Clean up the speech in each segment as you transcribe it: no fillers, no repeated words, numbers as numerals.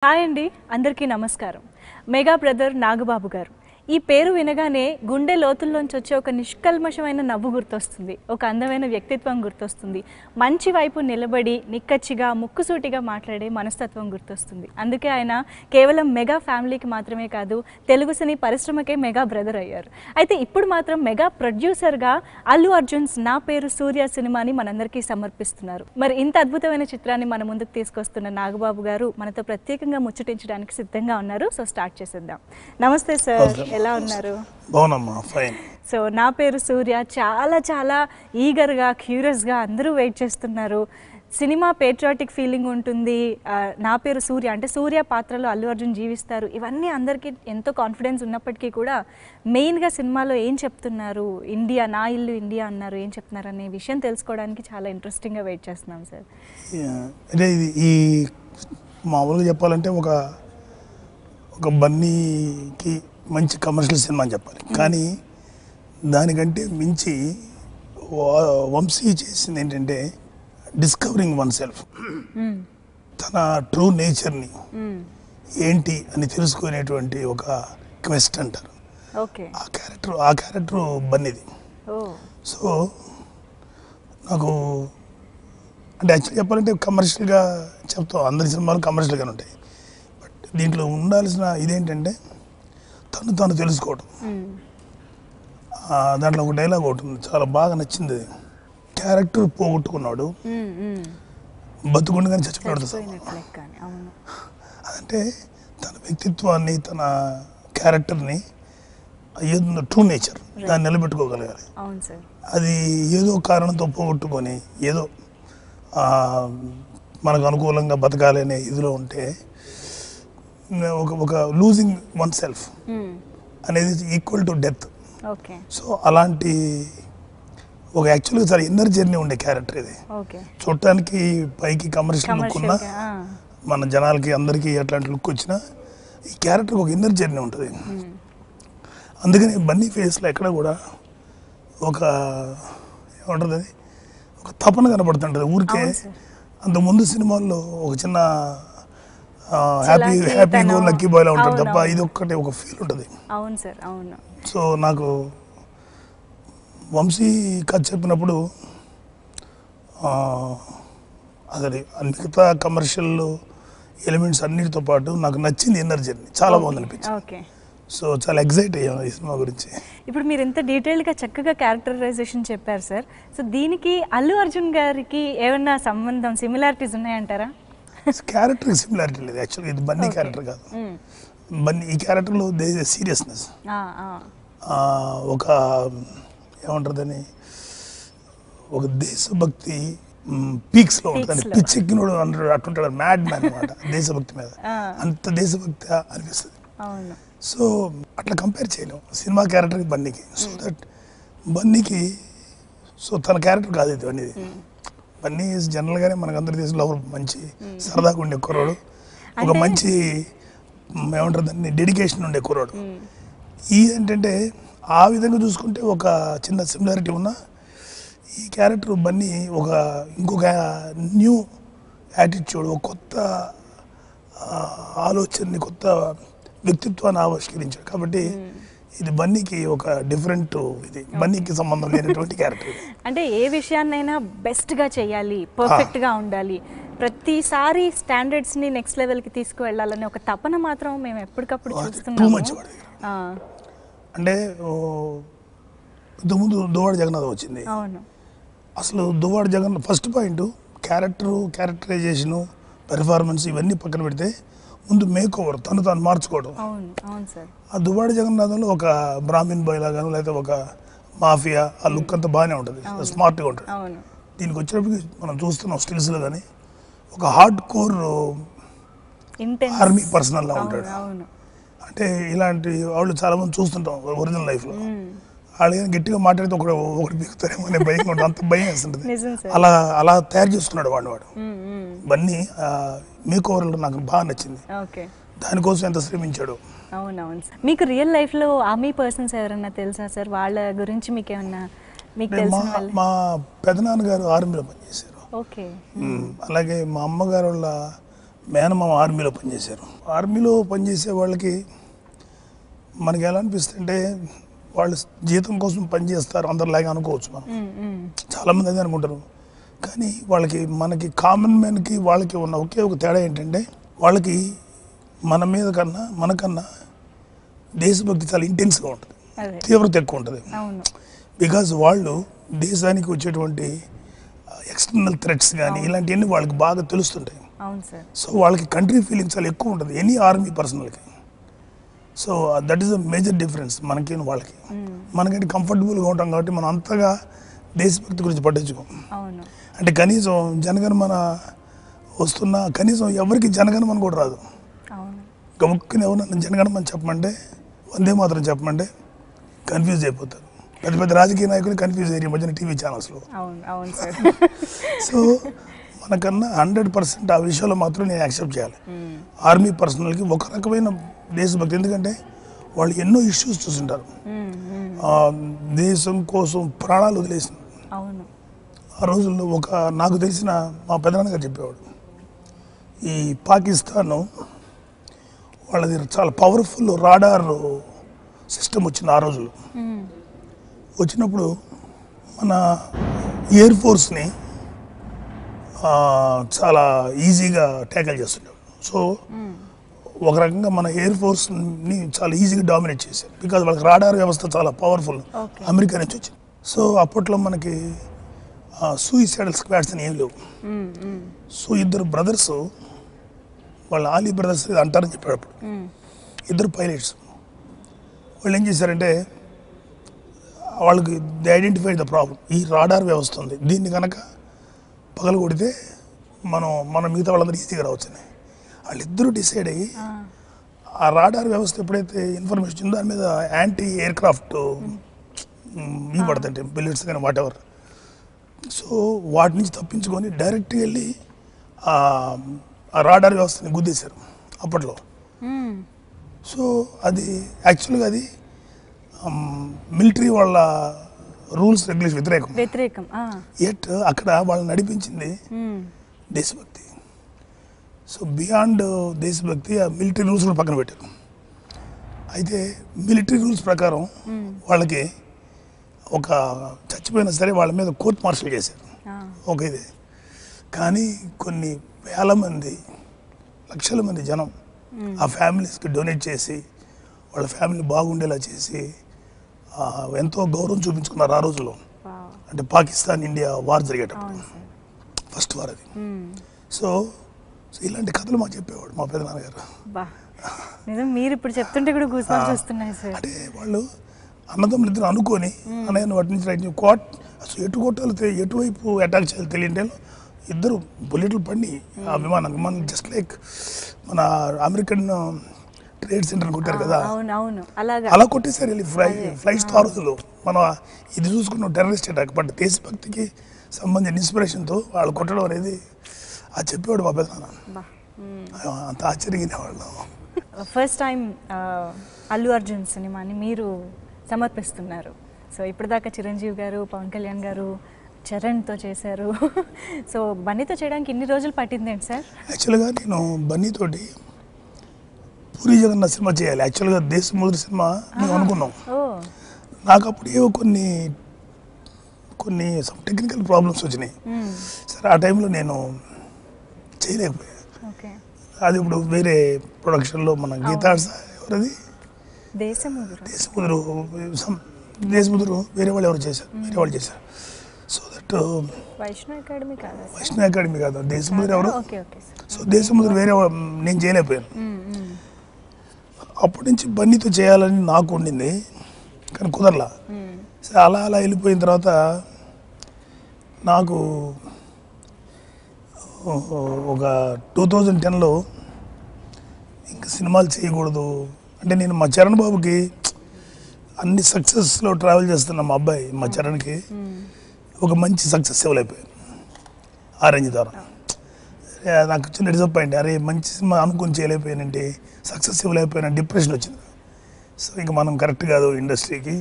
Hi అండి, అందరికీ నమస్కారం. మెగా బ్రదర్ నాగబాబు గారు ఈ పేరు వినగానే గుండె లోతుల్లోంచి వచ్చే ఒక నిష్కల్మషమైన నవ్వు గుర్తొస్తుంది, ఒక అందమైన వ్యక్తిత్వం గుర్తొస్తుంది, మంచి వైపు నిలబడి నిక్కచ్చిగా ముక్కుసూటిగా మాట్లాడే మనస్తత్వం గుర్తొస్తుంది. అందుకే ఆయన కేవలం మెగా ఫ్యామిలీకి మాత్రమే కాదు, తెలుగు సినీ పరిశ్రమకే మెగా బ్రదర్ అయ్యారు. అయితే ఇప్పుడు మాత్రం మెగా ప్రొడ్యూసర్గా అల్లు అర్జున్స్ నా పేరు సూర్య సినిమాని మనందరికీ సమర్పిస్తున్నారు. మరి ఇంత అద్భుతమైన చిత్రాన్ని మన ముందుకు తీసుకొస్తున్న నాగబాబు గారు మనతో ప్రత్యేకంగా ముచ్చటించడానికి సిద్ధంగా ఉన్నారు. సో స్టార్ట్ చేసేద్దాం. నమస్తే సార్, ఎలా ఉన్నారు? బాగున్నామ్మా, ఫైన్. సో నా పేరు సూర్య చాలా చాలా ఈగర్గా క్యూరియస్గా అందరూ వెయిట్ చేస్తున్నారు. సినిమా పేట్రియాటిక్ ఫీలింగ్ ఉంటుంది. నా పేరు సూర్య అంటే సూర్య పాత్రలో అల్లు అర్జున్ జీవిస్తారు. ఇవన్నీ అందరికీ ఎంతో కాన్ఫిడెన్స్ ఉన్నప్పటికీ కూడా మెయిన్గా సినిమాలో ఏం చెప్తున్నారు, ఇండియా నా ఇల్లు ఇండియా అన్నారు, ఏం చెప్తున్నారు అనే విషయం తెలుసుకోవడానికి చాలా ఇంట్రెస్టింగ్గా వెయిట్ చేస్తున్నాం సార్. అంటే ఇది ఈ మామూలుగా చెప్పాలంటే ఒక బన్నీకి మంచి కమర్షియల్ సినిమా అని చెప్పాలి. కానీ దానికంటే మించి వంశీ చేసింది ఏంటంటే డిస్కవరింగ్ వన్ సెల్ఫ్, తన ట్రూ నేచర్ని ఏంటి అని తెలుసుకునేటువంటి ఒక క్వెస్ట్ అంటారు. ఆ క్యారెక్టర్ బన్నీది. సో నాకు అంటే యాక్చువల్గా చెప్పాలంటే కమర్షియల్గా చెప్తాం, అందరి సినిమాలు కమర్షియల్గానే ఉంటాయి. బట్ దీంట్లో ఉండాల్సిన ఇదేంటంటే తను తెలుసుకోవడం. దాంట్లో ఒక డైలాగ్ ఒకటి ఉంది, చాలా బాగా నచ్చింది. క్యారెక్టర్ పోగొట్టుకున్నాడు, బతుకుండగానే చచ్చిపోయాడు. అదంటే తన వ్యక్తిత్వాన్ని, తన క్యారెక్టర్ని, ఏదో ట్రూ నేచర్ దాన్ని నిలబెట్టుకోగలగాలి. అది ఏదో కారణంతో పోగొట్టుకొని ఏదో మనకు అనుకూలంగా బతకాలి అనే ఇదిలో ఉంటే ఒక లూజింగ్ వన్ సెల్ఫ్ అనేది ఈక్వల్ టు డెత్. సో అలాంటి ఒక యాక్చువల్గా చాలా ఇన్నర్ జర్నీ ఉండే క్యారెక్టర్ ఇది. చూడటానికి పైకి కమర్షియల్ లుక్ ఉన్నా, మన జనాలకి అందరికీ అట్లాంటి లుక్ వచ్చినా ఈ క్యారెక్టర్ ఒక ఇన్నర్ జర్నీ ఉంటుంది. అందుకని బన్నీ ఫేస్లో ఎక్కడ కూడా ఒక ఏమంటుంది, అది ఒక తపన కనబడుతుంటుంది ఊరికే. అంతకుముందు సినిమాల్లో ఒక చిన్న హ్యాపీ గో లక్కీ బాయ్లా ఉంటుంది తప్ప ఇది ఒక్కటే ఒక ఫీల్ ఉంటుంది. అవును సార్, అవును. సో నాకు వంశీ కథ చెప్పినప్పుడు అదే మిగతా కమర్షియల్ ఎలిమెంట్స్ అన్నిటితో పాటు నాకు నచ్చింది ఇన్నర్ జర్నీ, చాలా బాగుంది అనిపించింది. సో చాలా ఎక్సైట్ అయ్యాను ఈ సినిమా గురించి. ఇప్పుడు మీరు ఎంత డీటెయిల్గా చక్కగా క్యారెక్టరైజేషన్ చెప్పారు సార్. సో దీనికి అల్లు అర్జున్ గారికి ఏమన్నా సంబంధం, సిమిలారిటీస్ ఉన్నాయంటారా? క్యారెక్టర్ సిమిలారిటీ లేదు యాక్చువల్గా. ఇది బన్నీ క్యారెక్టర్ కాదు. బన్నీ ఈ క్యారెక్టర్లో దేర్ ఇస్ ఎ సీరియస్నెస్, ఒక ఏమంటుందని ఒక దేశభక్తి పీక్స్లో ఉంటుంది. పిచ్చెక్కినోడు అంటాడు, అట్టుంటాడు, మ్యాడ్ మ్యాన్ అనమాట దేశభక్తి మీద. అంత దేశభక్తి అనిపిస్తుంది. సో అట్లా కంపేర్ చేయలేము సినిమా క్యారెక్టర్కి బన్నీకి. సో దట్ బన్నీకి సో తన క్యారెక్టర్ కాదు ఇది. అనేది బన్నీ జనరల్గానే మనకు అందరి దేశంలో మంచి సరదాగా ఉండే కుర్రాడు, ఒక మంచి ఏమంటారు దాన్ని డెడికేషన్ ఉండే కుర్రాడు. ఈ ఏంటంటే ఆ విధంగా చూసుకుంటే ఒక చిన్న సిమిలారిటీ ఉన్న ఈ క్యారెక్టర్ బన్నీ ఇంకొక న్యూ యాటిట్యూడ్, ఒక కొత్త ఆలోచనని, కొత్త వ్యక్తిత్వాన్ని ఆవిష్కరించాడు. కాబట్టి ఇది బన్నీకి ఒక డిఫరెంట్, ఇది బన్నీకి సంబంధం లేనటువంటి క్యారెక్టర్. అంటే ఏ విషయాన్నైనా బెస్ట్గా చేయాలి, పర్ఫెక్ట్గా ఉండాలి, ప్రతిసారి స్టాండర్డ్స్ని నెక్స్ట్ లెవెల్కి తీసుకువెళ్ళాలని ఒక తపన మాత్రం మేము ఎప్పటికప్పుడు చూస్తున్నాము. అంటే ఇంతకుముందు దువ్వాడ జగన్నాథం వచ్చింది. అవును. అసలు Duvvada Jagannath first point characterization, performance ఇవన్నీ పక్కన పెడితే ముందు మేక్ ఓవర్, తాను మార్చుకోవడం. ఆ దువ్వాడ జగన్నాథంలో ఒక బ్రాహ్మిన్ బాయ్ లాగాను, లేకపోతే ఒక మాఫియా, ఆ లుక్ అంతా బాగానే ఉంటుంది, స్మార్ట్గా ఉంటుంది. దీనికి వచ్చేటప్పటికి మనం చూస్తున్నాం స్టిల్స్లో కానీ ఒక హార్డ్ కోర్ ఆర్మీ పర్సనల్లా ఉంటాడు. అంటే ఇలాంటి వాళ్ళు చాలామంది చూస్తుంటాం ఒరిజినల్ లైఫ్లో. వాళ్ళు గట్టిగా మాట్లాడితే ఒకటి బిగుతారేమో అనే భయం ఉంటుంది, అంత భయం వేస్తుంటుంది. అలా తయారు చేసుకున్నాడు వాడు. బన్నీ మేక్ ఓవర్లో నాకు బాగా నచ్చింది. దానికోసం ఎంత శ్రమించాడు. అవునవును. మీకు రియల్ లైఫ్లో ఆర్మీ పర్సన్స్ ఎవరన్నా తెలుసా సార్? వాళ్ళ గురించి మీకు ఏమన్నా మా పెదనాన్నగారు ఆర్మీలో పనిచేశారు. అలాగే మా అమ్మగారు వాళ్ళ మేనమామ ఆర్మీలో పనిచేశారు. ఆర్మీలో పనిచేసే వాళ్ళకి మనకి ఎలా అనిపిస్తుంటే వాళ్ళు జీతం కోసం పనిచేస్తారు అందరిలాగా అనుకోవచ్చు మనం. చాలామంది అదే అనుకుంటారు. కానీ వాళ్ళకి మనకి కామన్ మ్యాన్కి వాళ్ళకి ఉన్న ఒకే ఒక తేడా ఏంటంటే వాళ్ళకి మన మీద కన్నా మనకన్నా దేశభక్తి చాలా ఇంటెన్స్గా ఉంటుంది, తీవ్రత ఎక్కువ ఉంటుంది. బికాజ్ వాళ్ళు దేశానికి వచ్చేటువంటి ఎక్స్టర్నల్ థ్రెట్స్ కానీ ఇలాంటివన్నీ వాళ్ళకి బాగా తెలుస్తుంటాయి. సో వాళ్ళకి కంట్రీ ఫీలింగ్ చాలా ఎక్కువ ఉంటుంది ఎనీ ఆర్మీ పర్సనల్కి. So that is the major difference మనకి వాళ్ళకి. మనకంటే కంఫర్టబుల్గా ఉంటాం కాబట్టి మనం అంతగా దేశభక్తి గురించి పట్టించుకోం. అంటే కనీసం జనగణమన వస్తున్నా కనీసం ఎవరికి జనగణమన కూడా రాదు. గముక్కుని ఎవరన్నా జనగణమని చెప్పమంటే వందే మాత్రం చెప్పమంటే కన్ఫ్యూజ్ అయిపోతారు. పెద్ద పెద్ద రాజకీయ నాయకులు కన్ఫ్యూజ్ అయ్యారు మధ్యన టీవీ ఛానల్స్లో. సో మనకన్నా 100% ఆ విషయంలో మాత్రం నేను యాక్సెప్ట్ చేయాలి. ఆర్మీ పర్సనల్కి ఒక రకమైన దేశభక్తి, ఎందుకంటే వాళ్ళు ఎన్నో ఇష్యూస్ చూసింటారు. దేశం కోసం ప్రాణాలు వదిలేసిన ఆ రోజుల్లో నాకు తెలిసిన మా పెదనాన్నగారు చెప్పేవాడు, ఈ పాకిస్తాన్ వాళ్ళది చాలా పవర్ఫుల్ రాడార్ సిస్టమ్ వచ్చింది ఆ రోజుల్లో. వచ్చినప్పుడు మన ఎయిర్ ఫోర్స్ని చాలా ఈజీగా ట్యాకిల్ చేస్తుండేవాడు. సో ఒక రకంగా మన ఎయిర్ ఫోర్స్ని చాలా ఈజీగా డామినేట్ చేశారు. బికాజ్ వాళ్ళకి రాడార్ వ్యవస్థ చాలా పవర్ఫుల్ అమెరికా నుంచి వచ్చింది. సో అప్పట్లో మనకి సూయిసైడల్ స్క్వాడ్స్ అని ఏం లేవు. సో ఇద్దరు బ్రదర్స్, వాళ్ళ ఆలీ బ్రదర్స్ అంటారని చెప్పాడు అప్పుడు, ఇద్దరు పైలట్స్. వాళ్ళు ఏం చేశారంటే వాళ్ళకి ది ఐడెంటిఫైడ్ ద ప్రాబ్లం, ఈ రాడార్ వ్యవస్థ ఉంది, దీన్ని కనుక పగలు కొడితే మనం మిగతా వాళ్ళందరూ ఈజీగా రావచ్చని వాళ్ళిద్దరూ డిసైడ్ అయ్యి ఆ రాడార్ వ్యవస్థ ఎప్పుడైతే ఇన్ఫర్మేషన్ వచ్చిందో దాని మీద యాంటీ ఎయిర్ క్రాఫ్ట్ ఇవి పడుతుంటే బిల్లెట్స్ కానీ వాట్ ఎవర్. సో వాటి నుంచి తప్పించుకొని డైరెక్ట్గా వెళ్ళి ఆ రాడార్ వ్యవస్థని గుద్దేశారు అప్పట్లో. సో అది యాక్చువల్గా అది మిలిటరీ వాళ్ళ రూల్స్ రెగ్యులేషన్ వ్యతిరేకం. ఎట్ అక్కడ వాళ్ళని నడిపించింది దేశభక్తి. సో బియాండ్ దేశభక్తి ఆ మిలిటరీ రూల్స్ కూడా పక్కన పెట్టారు. అయితే మిలిటరీ రూల్స్ ప్రకారం వాళ్ళకి ఒక చచ్చిపోయినా సరే వాళ్ళ మీద కోర్ట్ మార్షల్ చేశారు ఒక ఇది. కానీ కొన్ని వేల మంది లక్షల మంది జనం ఆ ఫ్యామిలీస్కి డొనేట్ చేసి వాళ్ళ ఫ్యామిలీ బాగుండేలా చేసి ఎంతో గౌరవం చూపించుకున్నారు ఆ రోజుల్లో. అంటే పాకిస్తాన్ ఇండియా వార్ జరిగేటప్పుడు, ఫస్ట్ వార్ అది. సో ఇలాంటి కథలు మాకు చెప్పేవాడు మా పెదనాన్నగారు. మీరు ఇప్పుడు చెప్తుంటే కూడా గూస్బంప్స్ వస్తున్నాయి సార్. అంటే వాళ్ళు అన్నదమ్ములు ఇద్దరు అనుకొని అన్నయ్య వాటి నుంచి రైట్ అసలు ఎటు కొట్టాలి ఎటువైపు అటాక్ చేయాలి తెలియంటే ఇద్దరు బుల్లెట్లు పడి ఆ విమానం జస్ట్ లైక్ మన అమెరికన్ ట్రేడ్ సెంటర్ కొట్టారు కదా అలా కొట్టేసారు వెళ్ళి ఫ్లైట్స్ ఆ రోజుల్లో. మనం ఇది చూసుకున్న టెర్రరిస్ట్ అటాక్, బట్ దేశభక్తికి సంబంధించిన ఇన్స్పిరేషన్తో వాళ్ళు కొట్టడం అనేది అది చెప్పేవాడు మా పెద్దనాన్న. అంత ఆశ్చర్యగిన వాళ్ళు. ఫస్ట్ టైం అల్లు అర్జున్ సినిమాని మీరు సమర్పిస్తున్నారు. సో ఇప్పటిదాకా చిరంజీవి గారు, పవన్ కళ్యాణ్ గారు, చరణ్తో చేశారు. సో బన్నీతో చేయడానికి ఎన్ని రోజులు పట్టిందేంటి సార్? యాక్చువల్గా నేను బన్నీతోటి పూరి జగన్నాథ్ సినిమా చేయాలి. యాక్చువల్గా దేశముద్ర సినిమా మేము అనుకున్నాం. నాకు అప్పుడు ఏవో కొన్ని టెక్నికల్ ప్రాబ్లమ్స్ వచ్చినాయి. సరే ఆ టైంలో నేను చేయలేకపోయా. అది ఇప్పుడు వేరే ప్రొడక్షన్లో మన గీతా ఎవరది దేశముద్రు వేరే వాళ్ళు చేశారు. సో దట్ వైష్ణవ్ అకాడమీ కాదు, దేశముద్రు ఎవరు. సో దేశముద్రు వేరే నేను చేయలేకపోయాను. అప్పటి నుంచి బన్నీతో చేయాలని నాకు ఉండింది, కానీ కుదరలా. సో అలా వెళ్ళిపోయిన తర్వాత నాకు ఒక 2010లో ఇంకా సినిమాలు చేయకూడదు అంటే, నేను మా చరణ్ బాబుకి అన్ని సక్సెస్లో ట్రావెల్ చేస్తున్నా మా అబ్బాయి మా చరణ్కి ఒక మంచి సక్సెస్ ఇవ్వలేకపోయాను ఆ రేంజ్ ద్వారా. నాకు చిన్న డిసప్పాయింట్, అరే మంచి సినిమా అనుకుని చేయలేకపోయానంటే, సక్సెస్ ఇవ్వలేకపోయినా డిప్రెషన్ వచ్చింది. సో ఇంకా మనం కరెక్ట్ కాదు ఇండస్ట్రీకి,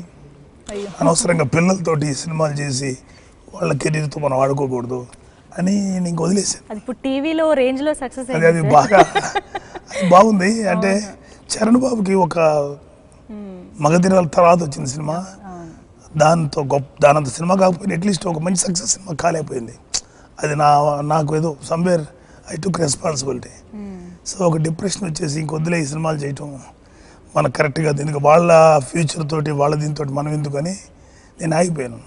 అనవసరంగా పిల్లలతోటి సినిమాలు చేసి వాళ్ళ కెరీర్తో మనం ఆడుకోకూడదు అని నేను వదిలేసాను. అది ఇప్పుడు టీవీలో రేంజ్లో సక్సెస్ అది అది బాగా అది బాగుంది. అంటే చరణ్ బాబుకి ఒక మగధీరాల తర్వాత వచ్చింది సినిమా, దానంత సినిమా కాకపోయినా అట్లీస్ట్ ఒక మంచి సక్సెస్ సినిమా కాలేకపోయింది. అది నాకు ఏదో somewhere I took responsibility. So ఒక డిప్రెషన్ వచ్చేసి ఇంకొద్దులే ఈ సినిమాలు చేయటం మనకు కరెక్ట్గా, దీనికి వాళ్ళ ఫ్యూచర్ తోటి వాళ్ళ దీంతో మనం ఎందుకని నేను ఆగిపోయాను.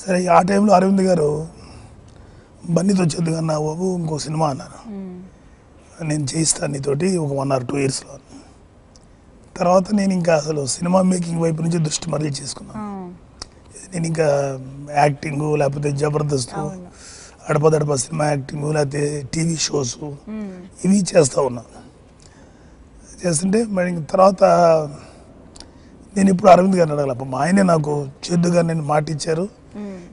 సరే ఆ టైంలో అరవింద్ గారు బన్నీతో వచ్చేది కన్నా బాబు ఇంకో సినిమా అన్నారు, నేను చేయిస్తాను నీతోటి ఒక 1 or 2 yearsలో. తర్వాత నేను ఇంకా అసలు సినిమా మేకింగ్ వైపు నుంచి దృష్టి మరలి చేసుకున్నాను. నేను ఇంకా యాక్టింగ్ లేకపోతే జబర్దస్త్, అడపదడప సినిమా యాక్టింగ్, లేకపోతే టీవీ షోస్ ఇవి చేస్తూ ఉన్నాను. చేస్తుంటే మరి తర్వాత నేను ఇప్పుడు అరవింద్ గారిని అడగల, ఆయనే నాకు చేద్దుగా నేను మాట ఇచ్చారు.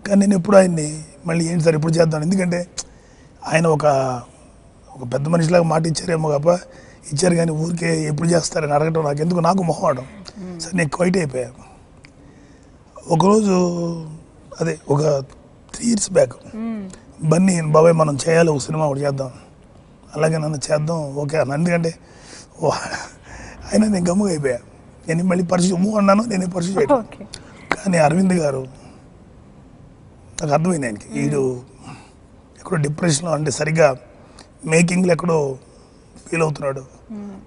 కానీ నేను ఎప్పుడు ఆయన్ని మళ్ళీ ఏంటి సార్ ఇప్పుడు చేద్దాను, ఎందుకంటే ఆయన ఒక పెద్ద మనిషిలాగా మాట ఇచ్చారేమో కాప ఇచ్చారు, కానీ ఊరికే ఎప్పుడు చేస్తారని అడగటం నాకు ఎందుకు, నాకు మొహమాటం. సరే నేను క్వైట్ అయిపోయాను. ఒకరోజు అదే ఒక 3 years బ్యాక్ బన్నీ, బాబాయ్ మనం చేయాలి ఒక సినిమా ఒకటి చేద్దాం, అలాగే నన్ను చేద్దాం ఓకే అన్న. ఎందుకంటే అయినా నేను గమ్ముగా అయిపోయా, నేను మళ్ళీ పర్సూ అన్నాను, నేనే పర్సూ చేయను. కానీ అరవింద్ గారు నాకు అర్థమైంది, ఆయనకి వీడు ఎక్కడో డిప్రెషన్లో, అంటే సరిగ్గా మేకింగ్లో ఎక్కడో ఫీల్ అవుతున్నాడు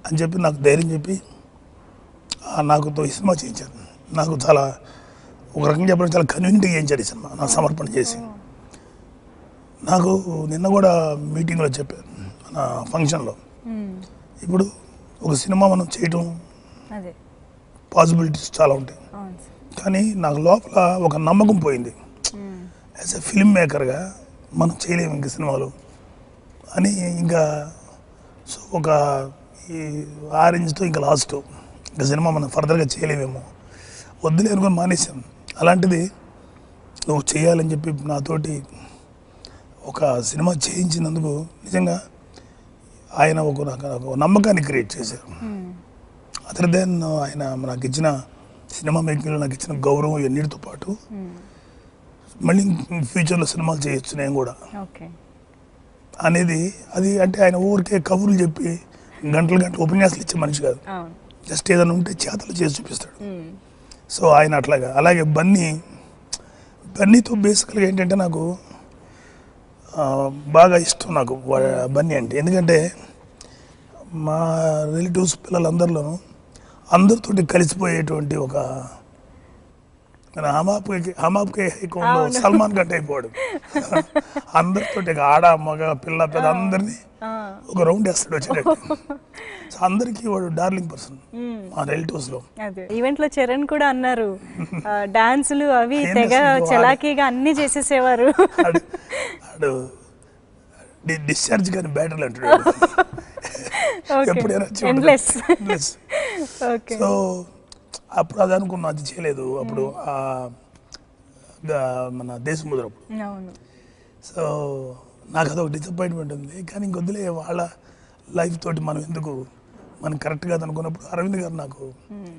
అని చెప్పి నాకు ధైర్యం చెప్పి నాకుతో ఈ సినిమా చేయించారు. నాకు చాలా ఒక రకంగా చెప్పడం చాలా కన్వీనియంట్గా చేయించాడు ఈ సినిమా, నాకు సమర్పణ చేసి. నాకు నిన్న కూడా మీటింగ్లో చెప్పాను మన ఫంక్షన్లో, ఇప్పుడు ఒక సినిమా మనం చేయటం పాసిబిలిటీస్ చాలా ఉంటాయి, కానీ నాకు లోపల ఒక నమ్మకం పోయింది. యాజ్ ఎ ఫిల్మ్ మేకర్గా మనం చేయలేము ఇంక సినిమాలు అని, ఇంకా సో ఒక ఈ ఆరెంజ్తో ఇంకా లాస్ట్, ఇంకా సినిమా మనం ఫర్దర్గా చేయలేమేమో, వద్దులే అనుకుని మానేసాను. అలాంటిది నువ్వు చేయాలని చెప్పి నాతోటి ఒక సినిమా చేయించినందుకు నిజంగా ఆయన నాకు నమ్మకాన్ని క్రియేట్ చేశారు. అదర్ దెన్ ఆయన నాకు ఇచ్చిన సినిమా మేకింగ్లో నాకు ఇచ్చిన గౌరవం ఇవన్నిటితో పాటు మళ్ళీ ఫ్యూచర్లో సినిమాలు చేయొచ్చు నేను కూడా అనేది, అది అంటే ఆయన ఊరికే కబుర్లు చెప్పి గంటలు ఉపన్యాసాలు ఇచ్చే మనిషి కాదు, జస్ట్ ఏదైనా ఉంటే చేతలు చేసి చూపిస్తాడు. సో ఆయన అట్లాగా. అలాగే బన్నీతో బేసికల్గా ఏంటంటే నాకు బాగా ఇష్టం నాకు బన్నీ అంటే, ఎందుకంటే మా రిలేటివ్స్ పిల్లలందరిలోనూ అందరితోటి కలిసిపోయేటువంటి ఒక హమాప్కే హైకోన్లో సల్మాన్ ఖాన్ అయిపోయాడు. అందరితో ఆడ మగ పిల్ల పెద్ద అందరినీ ఒక రౌండ్ వేస్తాడు వచ్చేటట్టు. సో అందరికీ వాడు డార్లింగ్ పర్సన్ మా రిలేటివ్స్ లో. ఈవెంట్ లో చరణ్ కూడా అన్నారు, డాన్సులు అవి తెగ చలాకీగా అన్ని చేసేసేవారు. డిశ్చార్జ్ కానీ బ్యాటరీలు అంటున్నాడు ఎప్పుడైనా. సో అప్పుడు అది అనుకున్నా, అది చేయలేదు అప్పుడు మన దేశముద్ర అప్పుడు. సో నాకు అదొక డిసప్పాయింట్మెంట్ ఉంది. కానీ ఇంకొద్దులే వాళ్ళ లైఫ్ తోటి మనం ఎందుకు, మనం కరెక్ట్ కాదు అనుకున్నప్పుడు అరవింద్ గారు నాకు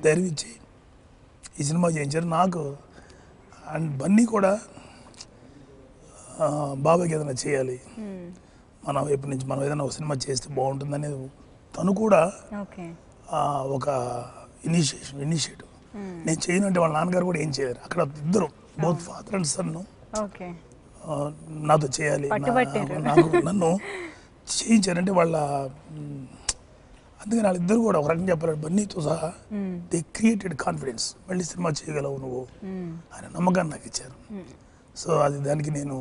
ధైర్యం ఇచ్చి ఈ సినిమా చేయించారు. నాకు అండ్ బన్నీ కూడా బాబాయ్కి ఏదైనా చేయాలి, మనం వైపు నుంచి మనం ఏదైనా ఒక సినిమా చేస్తే బాగుంటుంది అనేది తను కూడా ఒక ఇనిషియేటివ్. నేను చేయనంటే వాళ్ళ నాన్నగారు కూడా ఏం చేయలేరు. అక్కడ ఇద్దరు బోత్ ఫాదర్ అండ్ సన్ నాతో చేయాలి, నన్ను చేయించారంటే వాళ్ళ, అందుకని వాళ్ళిద్దరు కూడా ఒక రకంగా చెప్పాలి బన్నీతో సహా దే క్రియేటెడ్ కాన్ఫిడెన్స్, మళ్ళీ సినిమా చేయగలవు నువ్వు అనే నమ్మకాన్ని నాకు ఇచ్చారు. సో అది దానికి నేను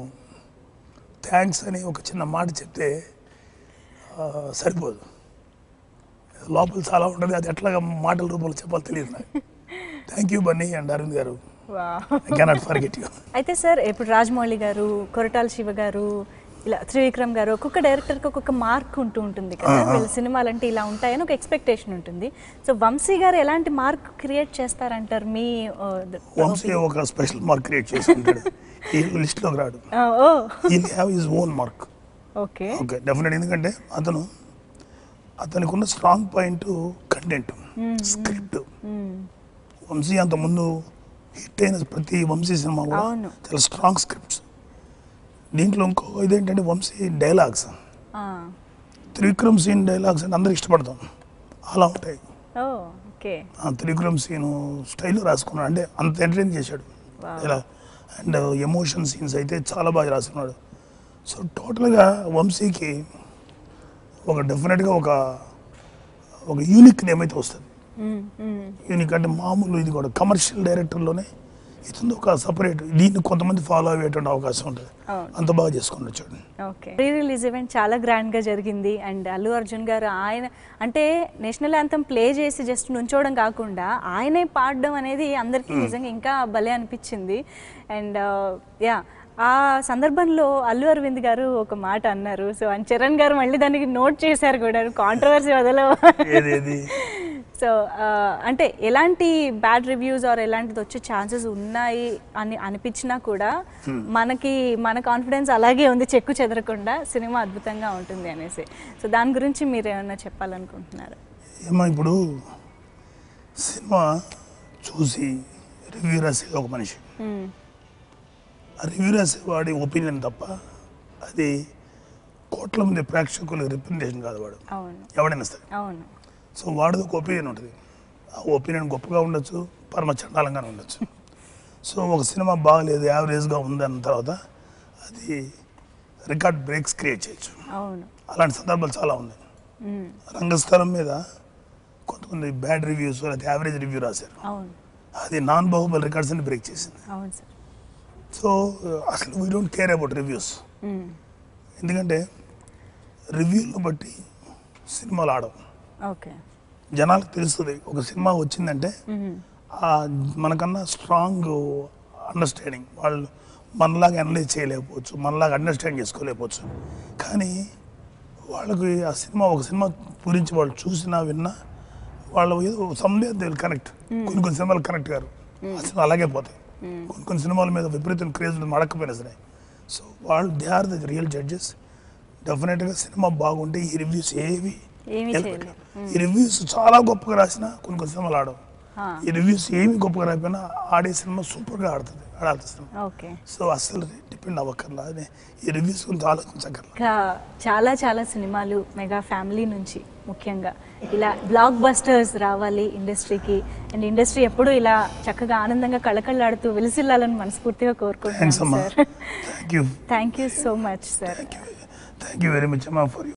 థ్యాంక్స్ అని ఒక చిన్న మాట చెప్తే సరిపోదు, లోపల చాలా ఉంటుంది, అది ఎట్లాగా మాటల రూపంలో చెప్పాలో తెలియదు నాకు. Thank you Bunny and Aravind garu, I cannot forget you. అయితే సార్ ఇప్పుడు రాజమౌళి గారు, కొరటాల శివ గారు, ఇలా త్రివిక్రమ్ గారు, ఒక్కొక్క డైరెక్టర్కి ఒక్కొక్క మార్క్ ఉంటుంది కదా, వీళ్ళ సినిమాలు అంటే ఇలా ఉంటాయని ఒక ఎక్స్పెక్టేషన్ ఉంటుంది. సో వంశీ గారు ఎలాంటి మార్క్ క్రియేట్ చేస్తారంటారు? మీ వంశీ ఒక స్పెషల్ మార్క్ క్రియేట్ చేసి ఉంటాడు, ఈ లిస్ట్లోకి రాడు. He'll have his own mark. Okay definite, ఎందుకంటే అతనికి ఉన్న strong point content, script. Vamsi అంతకుముందు హిట్ అయిన ప్రతి వంశీ సినిమా కూడా చాలా స్ట్రాంగ్ స్క్రిప్ట్స్, దీంట్లో ఇంకో ఇదేంటంటే Vamsi dialogues, Trivikram scene dialogues అంటే అందరికి ఇష్టపడతాం, అలా ఉంటాయి. ఓకే. త్రివిక్రమ్ సీన్ స్టైల్లో రాసుకున్నాడు, అంటే అంత ఎంటర్టైన్ చేశాడు ఇలా. అండ్ ఎమోషన్ సీన్స్ అయితే చాలా బాగా రాసుకున్నాడు. సో టోటల్గా వంశీకి ఒక డెఫినెట్గా ఒక యూనిక్ నేమ్ అయితే వస్తుంది. యూనిక్ అంటే మామూలు ఇది కూడా కమర్షియల్ డైరెక్టర్లోనే ఇతను ఒక సపరేట్, దీన్ని కొంతమంది ఫాలో అయ్యేటువంటి అవకాశం ఉంటుంది, అంత బాగా చేసుకుని వచ్చాడు. ఓకే. ప్రీ రిలీజ్ ఈవెంట్ చాలా గ్రాండ్గా జరిగింది. అండ్ అల్లు అర్జున్ గారు ఆయన అంటే నేషనల్ యాంథమ్ ప్లే చేసి జస్ట్ నుంచోవడం కాకుండా ఆయనే పాడడం అనేది అందరికీ నిజంగా ఇంకా భలే అనిపించింది. అండ్ యా, ఆ సందర్భంలో అల్లు అరవింద్ గారు ఒక మాట అన్నారు. సో అండ్ చరణ్ గారు మళ్ళీ దానికి నోట్ చేశారు కూడా, కాంట్రవర్సీ వదలవు. సో అంటే ఎలాంటి బ్యాడ్ రివ్యూస్ ఆర్ ఎలాంటిది వచ్చే ఛాన్సెస్ ఉన్నాయి అని అనిపించినా కూడా మన కాన్ఫిడెన్స్ అలాగే ఉంది, చెక్కు చెదరకుండా సినిమా అద్భుతంగా ఉంటుంది అనేసి. సో దాని గురించి మీరు ఏమైనా చెప్పాలనుకుంటున్నారు? ఏమో ఇప్పుడు సినిమా చూసి రివ్యూ రాసే ఒక మనిషి, ఆ రివ్యూ రాసేవాడి ఒపీనియన్ తప్ప అది కోట్ల మంది ప్రేక్షకుల రిప్రజెంటేషన్ కాదు. వాడు ఎవడైనా సరే, సో వాడిది ఒక ఒపీనియన్ ఉంటుంది. ఆ ఒపీనియన్ గొప్పగా ఉండొచ్చు, పరమ చండాలంగానే ఉండొచ్చు. సో ఒక సినిమా బాగలేదు, యావరేజ్గా ఉందన్న తర్వాత అది రికార్డ్ బ్రేక్స్ క్రియేట్ చేయొచ్చు. అలాంటి సందర్భాలు చాలా ఉన్నాయి. రంగస్థలం మీద కొంతమంది బ్యాడ్ రివ్యూస్ లేకపోతే యావరేజ్ రివ్యూ రాశారు, అది నాన్ బాహుబలి రికార్డ్స్ అని బ్రేక్ చేసింది. సో అసలు we don't care about reviews, ఎందుకంటే రివ్యూలను బట్టి సినిమాలు ఆడవు. జనాలకు తెలుస్తుంది ఒక సినిమా వచ్చిందంటే మనకన్నా స్ట్రాంగ్ అండర్స్టాండింగ్, వాళ్ళు మనలాగా అనలైజ్ చేయలేకపోవచ్చు, మనలాగా అండర్స్టాండ్ చేసుకోలేకపోవచ్చు, కానీ వాళ్ళకి ఆ సినిమా ఒక సినిమా గురించి వాళ్ళు చూసినా విన్నా వాళ్ళు ఏదో సందేహం తెలియదు కనెక్ట్. కొన్ని సినిమాలు కనెక్ట్ గారు ఆ సినిమా అలాగే పోతాయి. కొన్ని సినిమాల మీద విపరీతం క్రేజ్ మడకపోయినా సరే, సో వాళ్ళు they are the real judges. డెఫినెట్గా సినిమా బాగుంటే ఈ రివ్యూస్ ఏవి, ఈ రివ్యూస్ చాలా గొప్పగా రాసినా కొన్ని సినిమాలు ఆడవు. ఈ రివ్యూస్ ఏమి గొప్పగా రాకపోయినా ఆడే సినిమా సూపర్గా ఆడుతుంది, ఆడాల్సిన సినిమా. సో అసలు డిపెండ్ అవ్వక్కర్లా, ఈ రివ్యూస్ గురించి ఆలోచించక్కర్లా. చాలా చాలా సినిమాలు మెగా ఫ్యామిలీ నుంచి ముఖ్యంగా ఇలా బ్లాక్ బస్టర్స్ రావాలి ఇండస్ట్రీకి, అండ్ ఇండస్ట్రీ ఎప్పుడూ ఇలా చక్కగా ఆనందంగా కళకళలాడుతూ వెలిసిల్లాలని మనస్ఫూర్తిగా కోరుకుంటున్నాను sir. Thank you so much sir. Thank you very much అమ్మా ఫర్